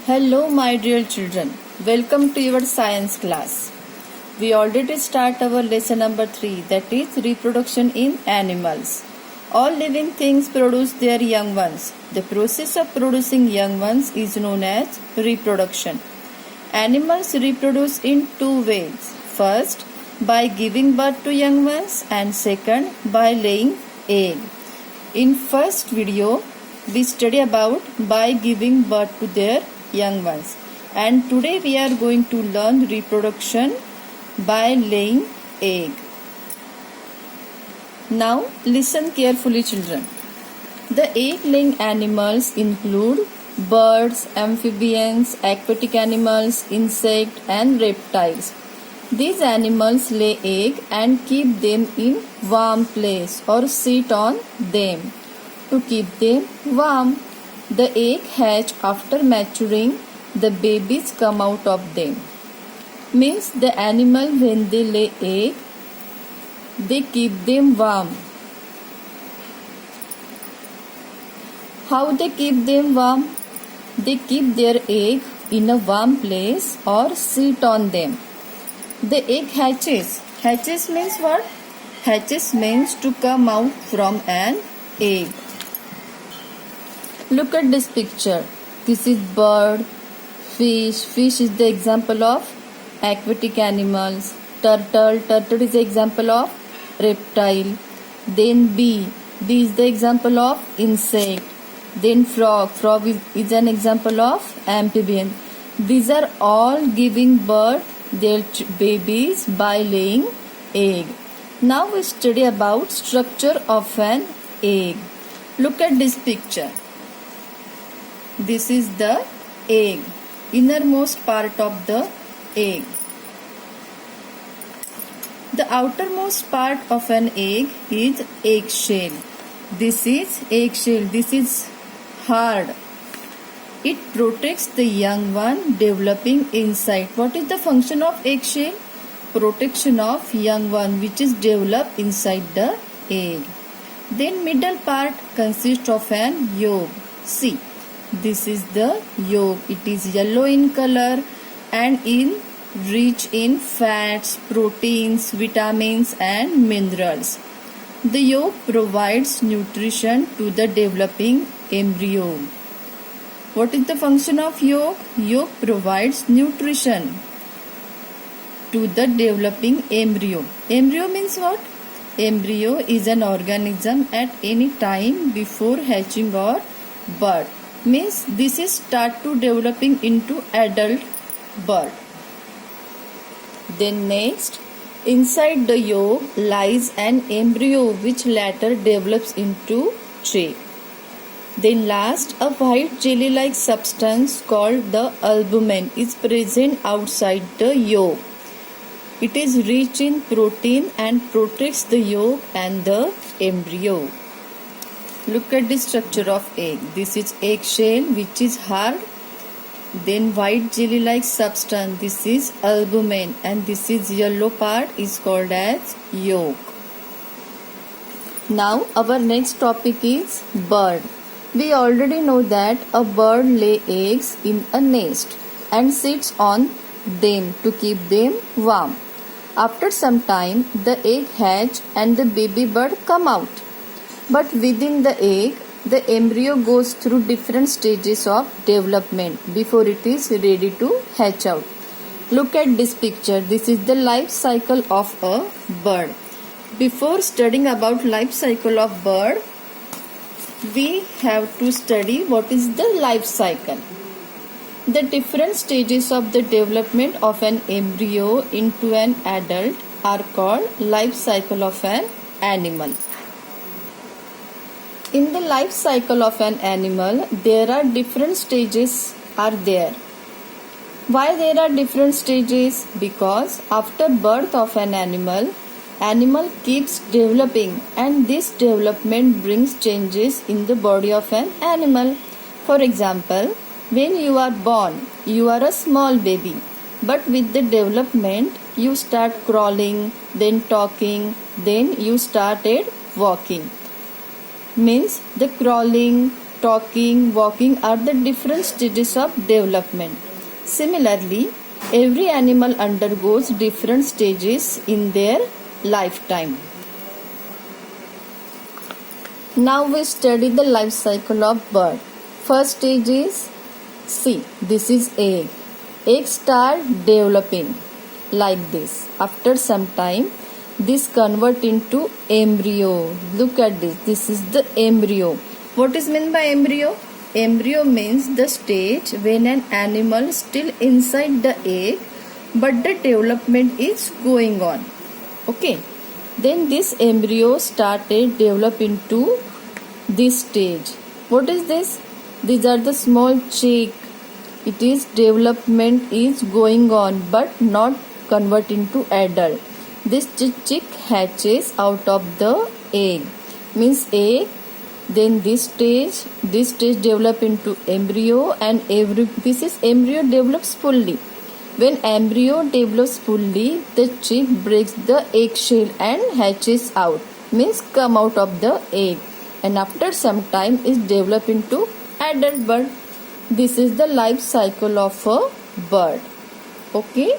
Hello my dear children, welcome to your science class. We already start our lesson number 3, that is reproduction in animals. All living things produce their young ones. The process of producing young ones is known as reproduction. Animals reproduce in two ways. First, by giving birth to young ones, and second, by laying egg. In first video, we study about by giving birth to their young ones, and today we are going to learn reproduction by laying egg. Now listen carefully children. The egg laying animals include birds, amphibians, aquatic animals, insects and reptiles. These animals lay egg and keep them in warm place or sit on them to keep them warm. The egg hatch after maturing, the babies come out of them. Means the animal when they lay egg, they keep them warm. How they keep them warm? They keep their egg in a warm place or sit on them. The egg hatches. Hatches means what? Hatches means to come out from an egg. Look at this picture. This is bird, fish. Fish is the example of aquatic animals. Turtle. Turtle is the example of reptile. Then bee. Bee is the example of insect. Then frog. Frog is an example of amphibian. These are all giving birth their babies by laying egg. Now we study about structure of an egg. Look at this picture. This is the egg, innermost part of the egg. The outermost part of an egg is eggshell. This is eggshell. This is hard. It protects the young one developing inside. What is the function of eggshell? Protection of young one which is developed inside the egg. Then middle part consists of an yolk. See. This is the yolk. It is yellow in color and rich in fats, proteins, vitamins and minerals. The yolk provides nutrition to the developing embryo. What is the function of yolk? Yolk provides nutrition to the developing embryo. Embryo means what? Embryo is an organism at any time before hatching or birth. Means this is start to developing into adult bird. Then next, inside the yolk lies an embryo which later develops into egg. Then last, a white jelly-like substance called the albumen is present outside the yolk. It is rich in protein and protects the yolk and the embryo. Look at the structure of egg. This is eggshell which is hard. Then white jelly-like substance. This is albumen and this is yellow part is called as yolk. Now our next topic is bird. We already know that a bird lay eggs in a nest and sits on them to keep them warm. After some time, the egg hatch and the baby bird come out. But within the egg, the embryo goes through different stages of development before it is ready to hatch out. Look at this picture. This is the life cycle of a bird. Before studying about life cycle of bird, we have to study what is the life cycle. The different stages of the development of an embryo into an adult are called life cycle of an animal. In the life cycle of an animal, there are different stages are there. Why there are different stages? Because after birth of an animal keeps developing and this development brings changes in the body of an animal. For example, when you are born, you are a small baby. But with the development, you start crawling, then talking, then you started walking. Means the crawling, talking, walking are the different stages of development. Similarly, every animal undergoes different stages in their lifetime. Now we study the life cycle of bird. First stage is, see, this is egg. Egg start developing like this. After some time, this convert into embryo. Look at this. This is the embryo. What is meant by embryo? Embryo means the stage when an animal still inside the egg, but the development is going on. Okay. Then this embryo started develop into this stage. What is this? These are the small chick. It is development is going on but not convert into adult. This chick hatches out of the egg. Means egg. Then this stage develop into embryo, and this is embryo develops fully. When embryo develops fully, the chick breaks the eggshell and hatches out. Means come out of the egg. And after some time is develop into adult bird. This is the life cycle of a bird. Okay.